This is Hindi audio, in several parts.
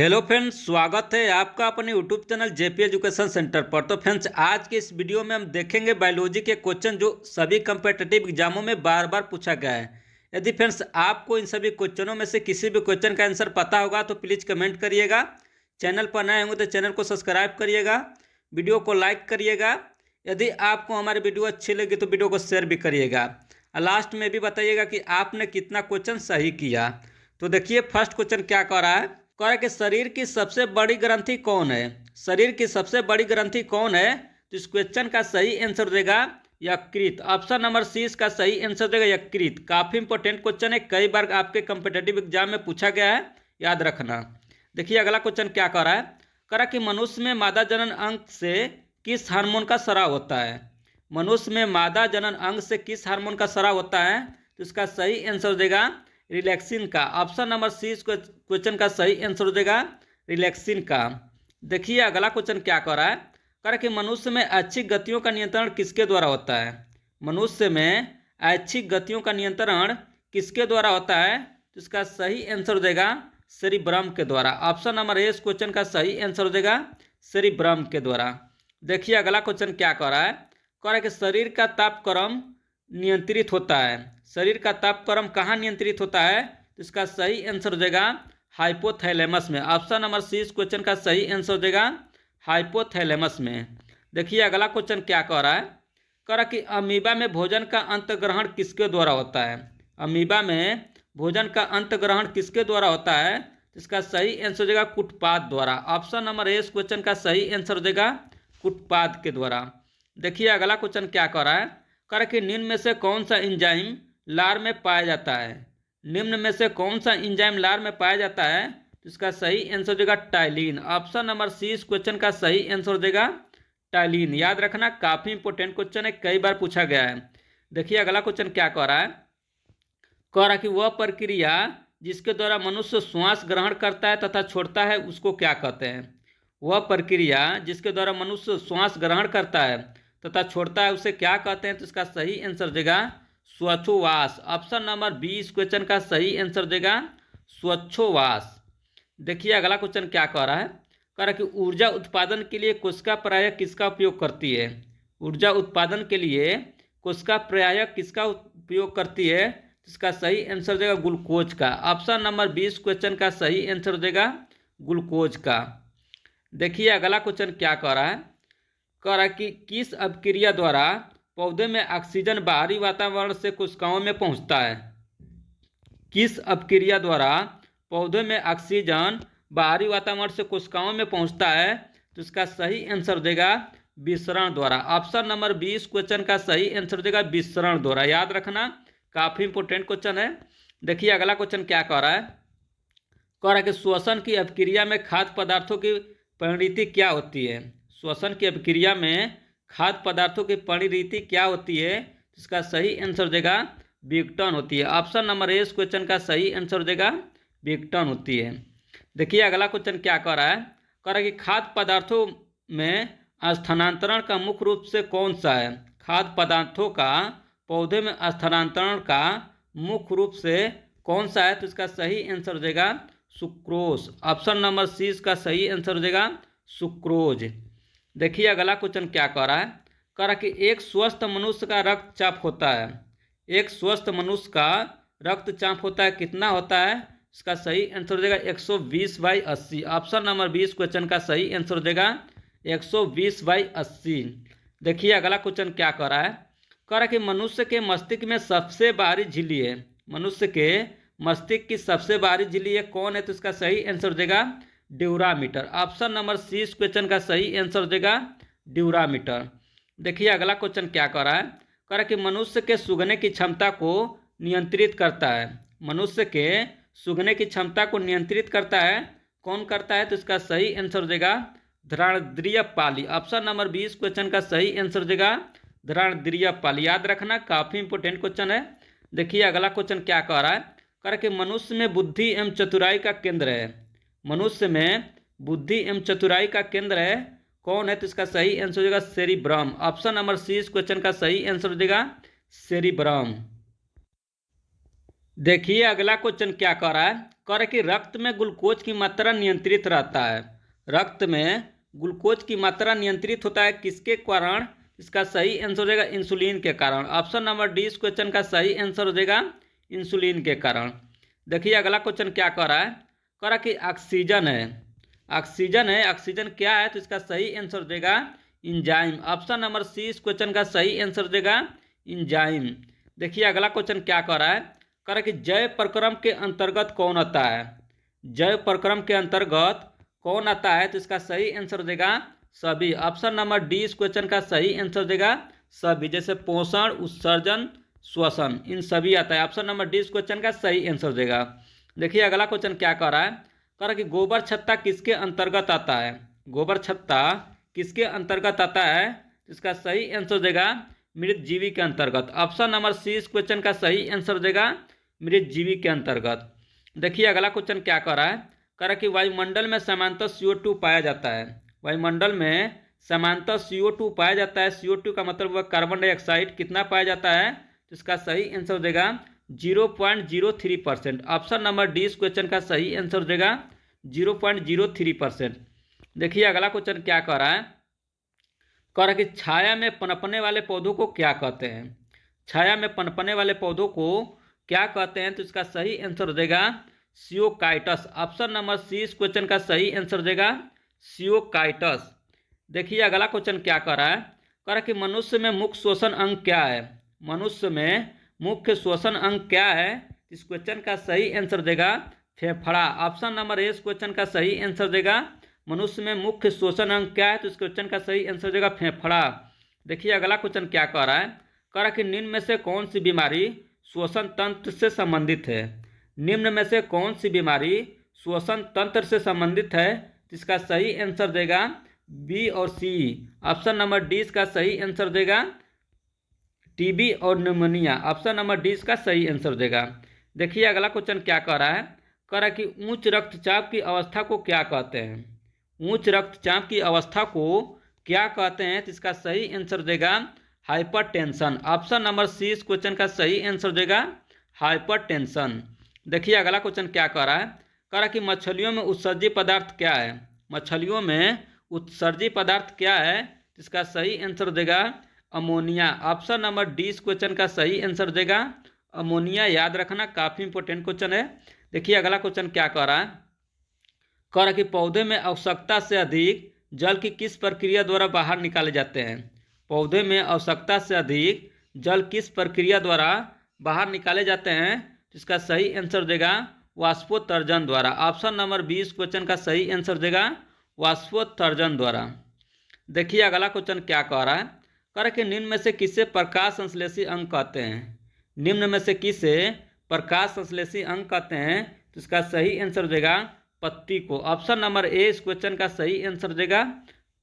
हेलो फ्रेंड्स, स्वागत है आपका अपने YouTube channel JP education centre पर। तो फ्रेंड्स, आज के इस वीडियो में हम देखेंगे बायोलॉजी के क्वेश्चन जो सभी कम्पिटिटिव एग्जामों में बार बार पूछा गया है। यदि फ्रेंड्स आपको इन सभी क्वेश्चनों में से किसी भी क्वेश्चन का आंसर पता होगा तो प्लीज़ कमेंट करिएगा। चैनल पर नए होंगे तो चैनल को सब्सक्राइब करिएगा, वीडियो को लाइक करिएगा। यदि आपको हमारी वीडियो अच्छी लगी तो वीडियो को शेयर भी करिएगा। लास्ट में भी बताइएगा कि आपने कितना क्वेश्चन सही किया। तो देखिए, फर्स्ट क्वेश्चन क्या कह रहा है। कह रहा है कि शरीर की सबसे बड़ी ग्रंथि कौन है। शरीर की सबसे बड़ी ग्रंथि कौन है। तो इस क्वेश्चन का सही आंसर देगा यकृत। ऑप्शन नंबर सी इसका सही आंसर देगा यकृत। काफी इंपॉर्टेंट क्वेश्चन है, कई बार आपके कंपिटेटिव एग्जाम में पूछा गया है, याद रखना। देखिए अगला क्वेश्चन क्या कह रहा है। कह रहा है कि मनुष्य में मादा जनन अंग से किस हार्मोन का स्राव होता है। मनुष्य में मादा जनन अंग से किस हार्मोन का स्राव होता है। तो इसका सही आंसर देगा रिलैक्सिन का। ऑप्शन नंबर सी इस क्वेश्चन का सही आंसर देगा रिलैक्सिन का। देखिए अगला क्वेश्चन क्या कह रहा है। कह रहा है कि मनुष्य में ऐच्छिक गतियों का नियंत्रण किसके द्वारा होता है। मनुष्य में ऐच्छिक गतियों का नियंत्रण किसके द्वारा होता है। तो इसका सही आंसर देगा सेरिब्रम के द्वारा। ऑप्शन नंबर ए इस क्वेश्चन का सही आंसर देगा सेरिब्रम के द्वारा। देखिए अगला क्वेश्चन क्या कह रहा है। कह रहा है कि शरीर का तापक्रम नियंत्रित होता है। शरीर का तापक्रम कहाँ नियंत्रित होता है। तो इसका सही आंसर देगा हाइपोथैलेमस में। ऑप्शन नंबर सी इस क्वेश्चन का सही आंसर देगा हाइपोथैलेमस में। देखिए अगला क्वेश्चन क्या कह रहा है। कह रहा कि अमीबा में भोजन का अंतग्रहण किसके द्वारा होता है। अमीबा में भोजन का अंतग्रहण किसके द्वारा होता है। तो इसका सही आंसर देगा कुटपाद द्वारा। ऑप्शन नंबर ए इस क्वेश्चन का सही आंसर देगा कुटपाद के द्वारा। देखिए अगला क्वेश्चन क्या कह रहा है। कह रहा कि निम्न में से कौन सा एंजाइम लार में पाया जाता है। निम्न में से कौन सा एंजाइम लार में पाया जाता है। तो इसका सही आंसर देगा टाइलिन। ऑप्शन नंबर सी इस क्वेश्चन का सही आंसर देगा टाइलिन। याद रखना, काफी इंपोर्टेंट क्वेश्चन है, कई बार पूछा गया है। देखिए अगला क्वेश्चन क्या कह रहा है। कह रहा कि वह प्रक्रिया जिसके द्वारा मनुष्य श्वास ग्रहण करता है तथा छोड़ता है उसको क्या कहते हैं। वह प्रक्रिया जिसके द्वारा मनुष्य श्वास ग्रहण करता है तथा छोड़ता है उसे क्या कहते हैं। तो इसका सही आंसर देगा श्वासोवास। ऑप्शन नंबर बी इस क्वेश्चन का सही आंसर देगा श्वासोवास। देखिए अगला क्वेश्चन क्या कह रहा है। कह रहा कि ऊर्जा उत्पादन के लिए कोशिका प्रायः किसका उपयोग करती है। ऊर्जा उत्पादन के लिए कोशिका प्रायः किसका उपयोग करती है। इसका सही आंसर देगा ग्लूकोज का। ऑप्शन नंबर 20 क्वेश्चन का सही आंसर देगा ग्लूकोज का। देखिए अगला क्वेश्चन क्या कह रहा है। कह रहा है कि किस अपक्रिया द्वारा पौधे में ऑक्सीजन बाहरी वातावरण से कोशिकाओं में पहुंचता है। किस अपक्रिया द्वारा पौधे में ऑक्सीजन बाहरी वातावरण से कोशिकाओं में पहुंचता है। तो इसका सही आंसर देगा विसरण द्वारा। ऑप्शन नंबर 20 क्वेश्चन का सही आंसर देगा विसरण द्वारा। याद रखना, काफी इंपोर्टेंट क्वेश्चन है। देखिए अगला क्वेश्चन क्या कह रहा है। कह रहा है कि श्वसन की अपक्रिया में खाद्य पदार्थों की परिणति क्या होती है। श्वसन की अपक्रिया में खाद्य पदार्थों की परिणति क्या होती है। इसका सही आंसर देगा विघटन होती है। ऑप्शन नंबर ए इस क्वेश्चन का सही आंसर देगा विघटन होती है। देखिए अगला क्वेश्चन क्या कह रहा है। कह रहा है कि खाद्य पदार्थों में स्थानांतरण का मुख्य रूप से कौन सा है। खाद्य पदार्थों का पौधे में स्थानांतरण का मुख्य रूप से कौन सा है। तो इसका सही आंसर देगा सुक्रोज। ऑप्शन नंबर सी इसका सही आंसर देगा सुक्रोज। देखिए अगला क्वेश्चन क्या कह रहा है। कह रहा कि एक स्वस्थ मनुष्य का रक्तचाप होता है। एक स्वस्थ मनुष्य का रक्तचाप होता है, कितना होता है। इसका सही आंसर देगा 120/80। ऑप्शन नंबर 20 क्वेश्चन का सही आंसर देगा 120/80। देखिए अगला क्वेश्चन क्या कह रहा है। कह रहा कि मनुष्य के मस्तिष्क में सबसे बाहरी झिल्ली है। मनुष्य के मस्तिष्क की सबसे बाहरी झिल्ली है कौन है। तो इसका सही आंसर देगा ड्यूरामीटर। ऑप्शन नंबर सी इस क्वेश्चन का सही आंसर देगा ड्यूरामीटर। देखिए अगला क्वेश्चन क्या कह रहा है। कह रहा कि मनुष्य के सूंघने की क्षमता को नियंत्रित करता है। मनुष्य के सूंघने की क्षमता को नियंत्रित करता है कौन करता है। तो इसका सही आंसर देगा घ्राणेंद्रिय पाली। ऑप्शन नंबर 20 क्वेश्चन का सही आंसर देगा घ्राणेंद्रिय पाली। याद रखना, काफी इंपोर्टेंट क्वेश्चन है। देखिए अगला क्वेश्चन क्या कह रहा है। कह रहा कि मनुष्य में बुद्धि एवं चतुराई का केंद्र है। मनुष्य में बुद्धि एवं चतुराई का केंद्र है कौन है। तो इसका सही आंसर देगा सेरिब्रम। ऑप्शन नंबर सी इस क्वेश्चन का सही आंसर देगा सेरिब्रम। देखिए अगला क्वेश्चन क्या कह रहा है। कर कि रक्त में ग्लूकोज की मात्रा नियंत्रित रहता है। रक्त में ग्लूकोज की मात्रा नियंत्रित होता है किसके कारण? इसका सही आंसर हो जाएगा इंसुलिन के कारण। ऑप्शन नंबर डी इस क्वेश्चन का सही आंसर हो जाएगा इंसुलिन के कारण। देखिए अगला क्वेश्चन क्या कर रहा है, कह रहा कि ऑक्सीजन है। ऑक्सीजन है, ऑक्सीजन क्या है? तो इसका सही आंसर हो जाएगा इंजाइम। ऑप्शन नंबर सी इस क्वेश्चन का सही आंसर हो जाएगा इंजाइम। देखिए अगला क्वेश्चन क्या कर रहा है, कह रहा कि जैव प्रक्रम के अंतर्गत कौन आता है? जैव प्रक्रम के अंतर्गत कौन आता है? तो इसका सही आंसर हो जाएगा सभी। ऑप्शन नंबर डी इस क्वेश्चन का सही आंसर हो जाएगा सभी, जैसे पोषण, उत्सर्जन, श्वसन, इन सभी आता है। ऑप्शन नंबर डी इस क्वेश्चन का सही आंसर हो जाएगा। देखिए अगला क्वेश्चन क्या कर रहा है, कह रहा कि गोबर छत्ता किसके अंतर्गत आता है? गोबर छत्ता किसके अंतर्गत आता है? इसका सही आंसर हो जाएगा मृतजीवी के अंतर्गत। ऑप्शन नंबर सी इस क्वेश्चन का सही आंसर हो जाएगा मृतजीवी के अंतर्गत। देखिए अगला क्वेश्चन क्या कर रहा है, कह रहा कि वायुमंडल में समांतर CO2 पाया जाता है। वायुमंडल में समांतर CO2 पाया जाता है। CO2 का मतलब हुआ कार्बन डाइऑक्साइड। कितना पाया जाता है? तो इसका सही आंसर हो जाएगा 0.03%। ऑप्शन नंबर डी इस क्वेश्चन का सही आंसर हो जाएगा 0.03%। देखिए अगला क्वेश्चन क्या कह रहा है, कह रहा कि छाया में पनपने वाले पौधों को क्या कहते हैं? छाया में पनपने वाले पौधों को क्या कहते हैं? तो इसका सही आंसर हो जाएगा सियोकाइटस। ऑप्शन नंबर सी इस क्वेश्चन का सही आंसर हो जाएगा सियोकाइटस। देखिए अगला क्वेश्चन क्या कर रहा है, कह रहा कि मनुष्य में मुख्य श्वसन अंग क्या है? मनुष्य में मुख्य श्वसन अंग क्या है? इस क्वेश्चन का सही आंसर देगा फेफड़ा। ऑप्शन नंबर ए इस क्वेश्चन का सही आंसर देगा मनुष्य में मुख्य श्वसन अंग क्या है? तो इस क्वेश्चन का सही आंसर देगा फेफड़ा। देखिए अगला क्वेश्चन क्या कह रहा है, कह रहा कि निम्न में से कौन सी बीमारी श्वसन तंत्र से संबंधित है? निम्न में से कौन सी बीमारी श्वसन तंत्र से संबंधित है? इसका सही आंसर देगा बी और सी। ऑप्शन नंबर डी इसका सही आंसर देगा टीबी और न्यूमोनिया। ऑप्शन नंबर डी इसका सही आंसर देगा। देखिए अगला क्वेश्चन क्या कह रहा है, कह रहा कि उच्च रक्तचाप की अवस्था को क्या कहते हैं? उच्च रक्तचाप की अवस्था को क्या कहते हैं? तो इसका सही आंसर देगा हाइपरटेंशन। ऑप्शन नंबर सी इस क्वेश्चन का सही आंसर देगा हाइपरटेंशन। देखिए अगला क्वेश्चन क्या कह रहा है, कह रहा कि मछलियों में उत्सर्जी पदार्थ क्या है? मछलियों में उत्सर्जी पदार्थ क्या है? इसका सही आंसर देगा अमोनिया। ऑप्शन नंबर डी इस क्वेश्चन का सही आंसर देगा अमोनिया। याद रखना, काफ़ी इंपॉर्टेंट क्वेश्चन है। देखिए अगला क्वेश्चन क्या कह रहा है, कह रहा कि पौधे में आवश्यकता से अधिक जल की किस प्रक्रिया द्वारा बाहर निकाले जाते हैं? पौधे में आवश्यकता से अधिक जल किस प्रक्रिया द्वारा बाहर निकाले जाते हैं? इसका सही आंसर देगा वाष्पोत्सर्जन द्वारा। ऑप्शन नंबर 20 क्वेश्चन का सही आंसर देगा वाष्पोत्सर्जन द्वारा। देखिए अगला क्वेश्चन क्या कह रहा है, कह रहा कि निम्न में से किसे प्रकाश संश्लेषी अंग कहते हैं? निम्न में से किसे प्रकाश संश्लेषी अंग कहते हैं? तो इसका सही आंसर देगा पत्ती को। ऑप्शन नंबर ए इस क्वेश्चन का सही आंसर देगा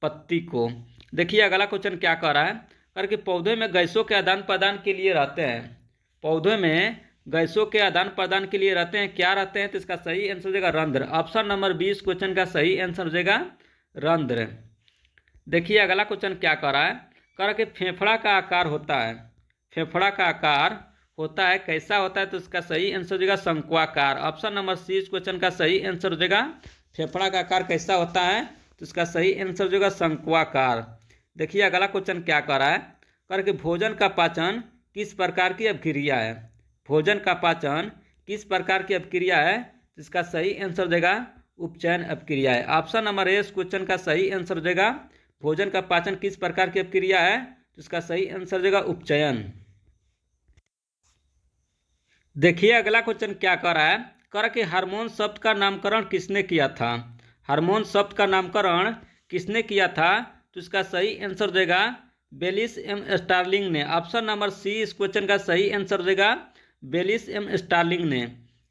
पत्ती को। देखिए अगला क्वेश्चन क्या कह रहा है, कह रहा कि पौधे में गैसों के आदान प्रदान के लिए रहते हैं। पौधे में गैसों के आदान प्रदान के लिए रहते हैं, क्या रहते हैं? तो इसका सही आंसर देगा रंध्र। ऑप्शन नंबर 20 क्वेश्चन का सही आंसर देगा रंध्र। देखिए अगला क्वेश्चन क्या कह रहा है, कह रहा कि फेफड़ा का आकार होता है। फेफड़ा का आकार होता है, कैसा होता है? तो इसका सही आंसर देगा शंक्वाकार। ऑप्शन नंबर सी इस क्वेश्चन का सही आंसर देगा फेफड़ा का आकार कैसा होता है? तो इसका सही आंसर देगा शंक्वाकार। देखिए अगला क्वेश्चन क्या कह रहा है, कह रहा कि भोजन का पाचन किस प्रकार की अभिक्रिया है? भोजन का पाचन किस प्रकार की अभिक्रिया है? तो इसका सही आंसर देगा उपचयन अभिक्रिया है। ऑप्शन नंबर ए इस क्वेश्चन का सही आंसर देगा भोजन का पाचन किस प्रकार की अभिक्रिया है? तो इसका सही आंसर देगा उपचयन। देखिए अगला क्वेश्चन क्या कर रहा है, कह रहा कि हार्मोन शब्द का नामकरण किसने किया था? हार्मोन शब्द का नामकरण किसने किया था? तो इसका सही आंसर देगा बेलिस एम स्टार्लिंग ने। ऑप्शन नंबर सी इस क्वेश्चन का सही आंसर देगा बेलिस एम स्टार्लिंग ने।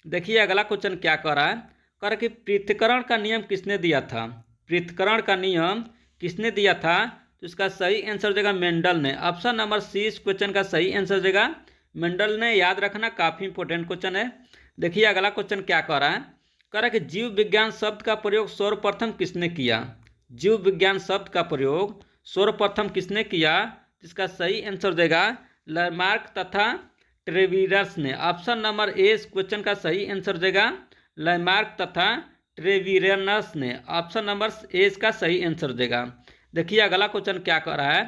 देखिए अगला क्वेश्चन क्या कह रहा है, कह रहा कि पृथक्करण का नियम किसने दिया था? पृथक्करण का नियम किसने दिया था? तो इसका सही आंसर देगा मेंडल ने। ऑप्शन नंबर सी इस क्वेश्चन का सही आंसर देगा मेंडल ने। याद रखना, काफ़ी इंपॉर्टेंट क्वेश्चन है। देखिए अगला क्वेश्चन क्या कह रहा है, कह रहा कि जीव विज्ञान शब्द का प्रयोग सर्वप्रथम किसने किया? जीव विज्ञान शब्द का प्रयोग सर्वप्रथम किसने किया? इसका सही आंसर देगा लामार्क तथा ट्रेविरस ने। ऑप्शन नंबर ए इस क्वेश्चन का सही आंसर देगा लैमार्क तथा ट्रेविरनस ने। ऑप्शन नंबर ए इसका सही आंसर देगा। देखिए अगला क्वेश्चन क्या कर रहा है,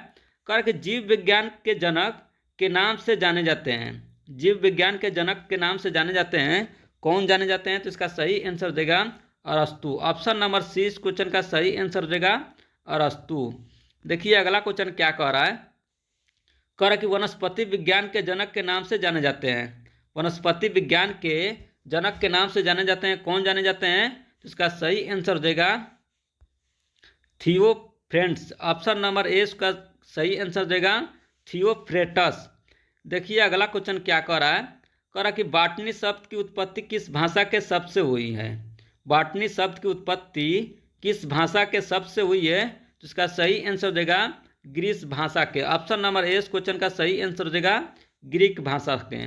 कर के जीव विज्ञान के जनक के नाम से जाने जाते हैं। जीव विज्ञान के जनक के नाम से जाने जाते हैं, कौन जाने जाते हैं? तो इसका सही आंसर देगा अरस्तु। ऑप्शन नंबर सी इस क्वेश्चन का सही आंसर देगा अरस्तु। देखिए अगला क्वेश्चन क्या कह रहा है, कह रहा है कि वनस्पति विज्ञान के जनक के नाम से जाने जाते हैं। वनस्पति विज्ञान के जनक के नाम से जाने जाते हैं, कौन जाने जाते हैं? तो इसका सही आंसर देगा थियोफ्रेंट्स। ऑप्शन नंबर ए इसका सही आंसर देगा थियोफ्रेटस। देखिए अगला क्वेश्चन क्या कह रहा है, कह रहा कि बॉटनी शब्द की उत्पत्ति किस भाषा के शब्द से हुई है। बॉटनी शब्द की उत्पत्ति किस भाषा के शब्द से हुई है? तो इसका सही आंसर देगा ग्रीस भाषा के। ऑप्शन नंबर ए इस क्वेश्चन का सही आंसर देगा ग्रीक भाषा के।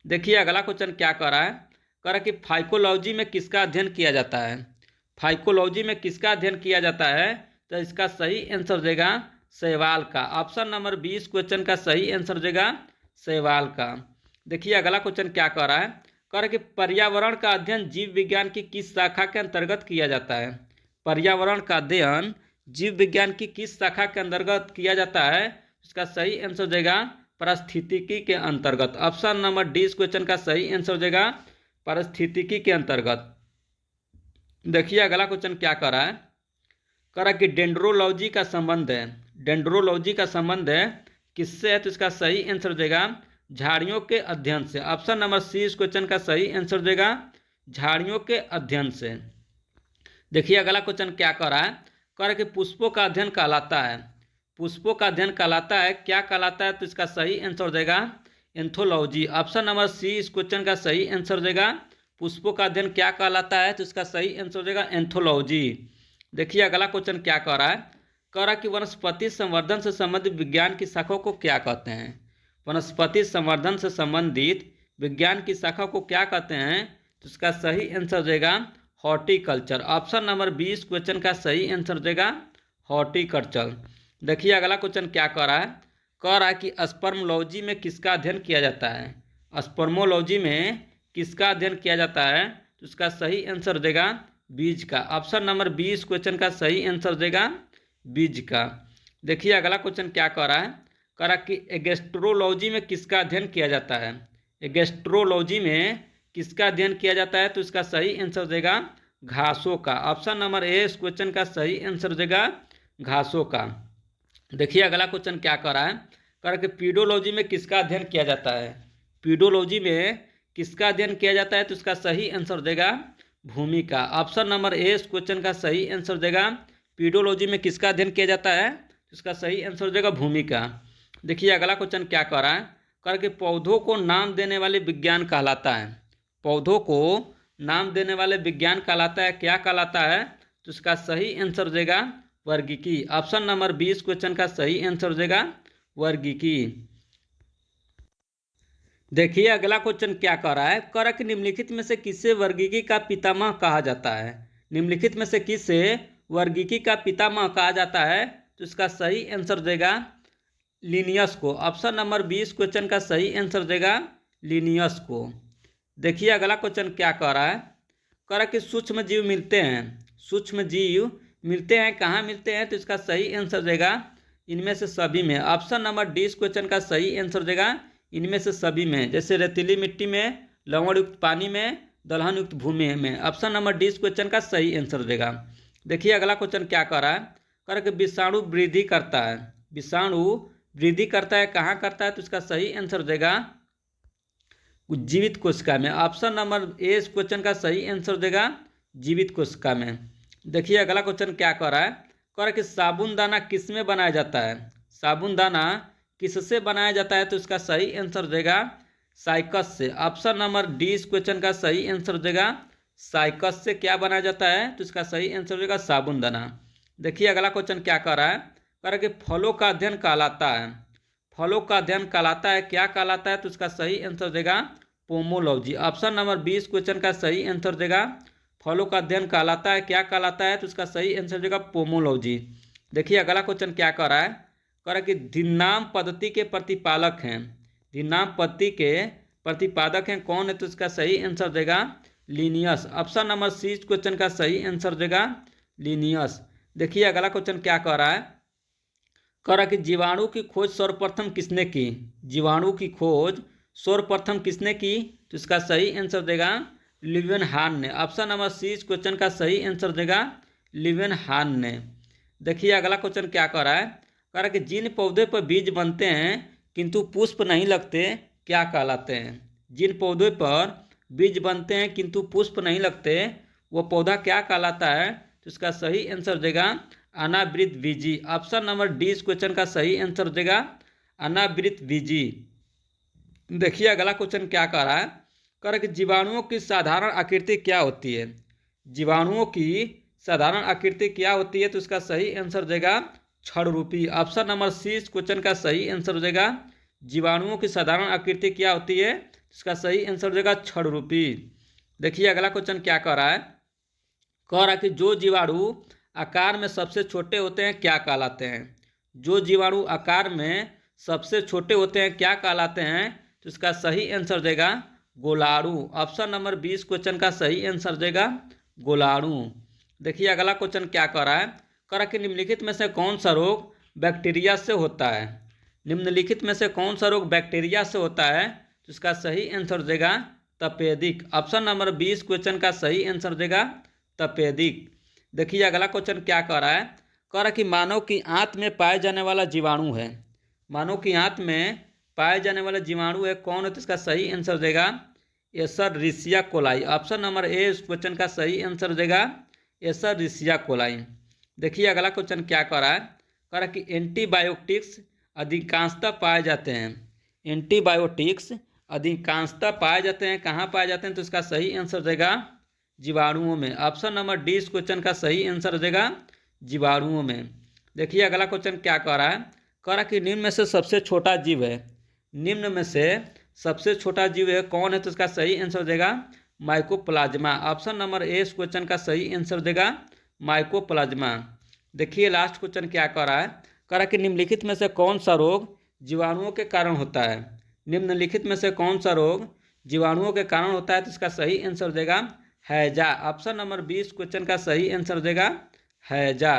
देखिए अगला क्वेश्चन क्या कह रहा है, कह रहा कि फाइकोलॉजी में किसका अध्ययन किया जाता है। फाइकोलॉजी में किसका अध्ययन किया जाता है? तो इसका सही आंसर देगा शैवाल का। ऑप्शन नंबर 20 क्वेश्चन का सही आंसर देगा शैवाल का। देखिए अगला क्वेश्चन क्या कह रहा है, कह रहा कि पर्यावरण का अध्ययन जीव विज्ञान की किस शाखा के अंतर्गत किया जाता है। पर्यावरण का अध्ययन जीव विज्ञान की किस शाखा के अंतर्गत किया जाता है? इसका सही आंसर देगा पारिस्थितिकी के अंतर्गत। ऑप्शन नंबर डी इस क्वेश्चन का सही आंसर देगा पारिस्थितिकी के अंतर्गत। देखिए अगला क्वेश्चन क्या कर रहा है, कह रहा कि डेंड्रोलॉजी का संबंध है, डेंड्रोलॉजी का संबंध है किससे है? तो इसका सही आंसर देगा झाड़ियों के अध्ययन से। ऑप्शन नंबर सी इस क्वेश्चन का सही आंसर देगा झाड़ियों के अध्ययन से। देखिए अगला क्वेश्चन क्या कह रहा है, कह रहा कि पुष्पों का अध्ययन कहलाता है। पुष्पों का अध्ययन कहलाता है, क्या कहलाता है? तो इसका सही आंसर देगा एंथोलॉजी। ऑप्शन नंबर सी इस क्वेश्चन का सही आंसर देगा पुष्पों का अध्ययन क्या कहलाता है? तो इसका सही आंसर देगा एंथोलॉजी। देखिए अगला क्वेश्चन क्या कह रहा है, कह रहा कि वनस्पति संवर्धन से संबंधित विज्ञान की शाखा को क्या कहते हैं। वनस्पति संवर्धन से संबंधित विज्ञान की शाखा को क्या कहते हैं? तो इसका सही आंसर देगा हॉर्टिकल्चर। ऑप्शन नंबर 20 क्वेश्चन का सही आंसर देगा हॉर्टिकल्चर। देखिए अगला क्वेश्चन क्या कह रहा है, कह रहा है कि स्पर्मोलॉजी में किसका अध्ययन किया जाता है। स्पर्मोलॉजी में किसका अध्ययन किया जाता है? तो इसका सही आंसर देगा बीज का। ऑप्शन नंबर 20 क्वेश्चन का सही आंसर देगा बीज का। देखिए अगला क्वेश्चन क्या कह रहा है, कह रहा कि एगेस्ट्रोलॉजी में किसका अध्ययन किया जाता है। एगेस्ट्रोलॉजी में किसका अध्ययन किया जाता है? तो इसका सही आंसर देगा घासों का। ऑप्शन नंबर ए इस क्वेश्चन का सही आंसर देगा घासों का। देखिए अगला क्वेश्चन क्या कह रहा है, कह रहा कि पीडोलॉजी में किसका अध्ययन किया जाता है। पीडोलॉजी में किसका अध्ययन किया जाता है? तो इसका सही आंसर देगा भूमि का। ऑप्शन नंबर ए इस क्वेश्चन का सही आंसर देगा पीडोलॉजी में किसका अध्ययन किया जाता है? तो इसका सही आंसर देगा भूमि का। देखिए अगला क्वेश्चन क्या कह रहा है, कह रहा कि पौधों को नाम देने वाले विज्ञान कहलाता है। पौधों को नाम देने वाले विज्ञान कहलाता है, क्या कहलाता है? तो इसका सही आंसर देगा वर्गीकी। ऑप्शन नंबर 20 क्वेश्चन का सही आंसर देगा वर्गीकी। देखिए अगला क्वेश्चन क्या कह रहा है, कह रहा कि निम्नलिखित में से किसे वर्गीकी का पितामह कहा जाता है। निम्नलिखित में से किसे वर्गीकी का पितामह कहा जाता है? तो इसका सही आंसर देगा लिनियस को। ऑप्शन नंबर 20 क्वेश्चन का सही आंसर देगा लिनियस को। देखिए अगला क्वेश्चन क्या कह रहा है, कह रहा कि सूक्ष्म जीव मिलते हैं। सूक्ष्म जीव मिलते हैं, कहाँ मिलते हैं? तो इसका सही आंसर देगा इनमें से सभी में। ऑप्शन नंबर डी इस क्वेश्चन का सही आंसर देगा इनमें से सभी में, जैसे रेतीली मिट्टी में, लवण युक्त पानी में, दलहन युक्त भूमि में। ऑप्शन नंबर डी इस क्वेश्चन का सही आंसर देगा। देखिए अगला क्वेश्चन क्या कह रहा है, कह रहा कि विषाणु वृद्धि करता है। विषाणु वृद्धि करता है, कहाँ करता है? तो इसका सही आंसर देगा जीवित कोशिका में। ऑप्शन नंबर ए इस क्वेश्चन का सही आंसर देगा जीवित कोशिका में। देखिए अगला क्वेश्चन क्या कह रहा है, कह रहा कि साबुन दाना किस में बनाया जाता है। साबुन दाना किससे बनाया जाता है? तो इसका सही आंसर देगा साइकस से। ऑप्शन नंबर डी इस क्वेश्चन का सही आंसर देगा साइकस से क्या बनाया जाता है? तो इसका सही आंसर देगा साबुन दाना। देखिए अगला क्वेश्चन क्या कह रहा है, कह रहा कि फलों का अध्ययन कहलाता है। फलों का अध्ययन कहलाता है, क्या कहलाता है? तो इसका सही आंसर देगा पोमोलॉजी। ऑप्शन नंबर 20 क्वेश्चन का सही आंसर देगा फलों का अध्ययन कहलाता है, क्या कहलाता है? तो इसका सही आंसर देगा पोमोलॉजी। देखिए अगला क्वेश्चन क्या कह रहा है, कह रहा कि धिन्नाम पद्धति के प्रतिपालक हैं। धिन्नाम पद्धति के प्रतिपादक हैं कौन है? तो इसका सही आंसर देगा Linnaeus. Option number C question का सही आंसर हो जाएगा लीनियस। देखिए अगला क्वेश्चन क्या कह रहा है, कह रहा कि जीवाणु की खोज सर्वप्रथम किसने की। जीवाणु की खोज सर्वप्रथम किसने की, तो इसका सही आंसर देगा ल्यूवेनहान ने। ऑप्शन नंबर सी क्वेश्चन का सही आंसर देगा ल्यूवेनहान ने। देखिए अगला क्वेश्चन क्या कह रहा है, कह रहा है कि जिन पौधे पर बीज बनते हैं किंतु पुष्प नहीं लगते क्या कहलाते हैं। जिन पौधे पर बीज बनते हैं किंतु पुष्प नहीं लगते वो पौधा क्या कहलाता है, तो इसका सही आंसर देगा अनावृत बीजी। ऑप्शन नंबर डी इस क्वेश्चन का सही आंसर देगा अनावृत बीजी। देखिए अगला क्वेश्चन क्या कह रहा है, कह रहा है कि जीवाणुओं की साधारण आकृति क्या होती है। जीवाणुओं की साधारण आकृति क्या होती है, तो इसका सही आंसर देगा छड़ रूपी। ऑप्शन नंबर सी इस क्वेश्चन का सही आंसर देगा जीवाणुओं की साधारण आकृति क्या होती है, इसका सही आंसर देगा छड़ रूपी। देखिए अगला क्वेश्चन क्या कह रहा है, कह रहा है कि जो जीवाणु आकार में सबसे छोटे होते हैं क्या कहलाते हैं। जो जीवाणु आकार में सबसे छोटे होते हैं क्या कहलाते हैं, तो इसका सही आंसर देगा गोलाणु। ऑप्शन नंबर 20 क्वेश्चन का सही आंसर देगा गोलाणु। देखिए अगला क्वेश्चन क्या कह रहा है, कह रहा कि निम्नलिखित में से कौन सा रोग बैक्टीरिया से होता है। निम्नलिखित में से कौन सा रोग बैक्टीरिया से होता है, तो इसका सही आंसर देगा तपेदिक। ऑप्शन नंबर 20 क्वेश्चन का सही आंसर देगा तपेदिक। देखिए अगला क्वेश्चन क्या कह रहा है, कह रहा कि मानव की आंत में पाए जाने वाला जीवाणु है। मानव की आंत में पाए जाने वाला जीवाणु है कौन है, तो इसका सही आंसर देगा एसररिशिया कोलाई। ऑप्शन नंबर ए इस क्वेश्चन का सही आंसर देगा एसररिशिया कोलाई। देखिए अगला क्वेश्चन क्या कह रहा है, कह रहा कि एंटीबायोटिक्स अधिकांशतः पाए जाते हैं। एंटीबायोटिक्स अधिकांशतः पाए जाते हैं कहाँ पाए जाते हैं, तो इसका सही आंसर देगा जीवाणुओं में। ऑप्शन नंबर डी इस क्वेश्चन का सही आंसर देगा जीवाणुओं में। देखिए अगला क्वेश्चन क्या कह रहा है, कह रहा कि निम्न में से सबसे छोटा जीव है। निम्न में से सबसे छोटा जीव है कौन है, तो इसका सही आंसर देगा माइकोप्लाज्मा। ऑप्शन नंबर ए इस क्वेश्चन का सही आंसर देगा माइकोप्लाज्मा। देखिए लास्ट क्वेश्चन क्या कह रहा है, कह रहा कि निम्नलिखित में से कौन सा रोग जीवाणुओं के कारण होता है। निम्नलिखित में से कौन सा रोग जीवाणुओं के कारण होता है, तो इसका सही आंसर देगा हैजा। ऑप्शन नंबर 20 क्वेश्चन का सही आंसर देगा हैजा।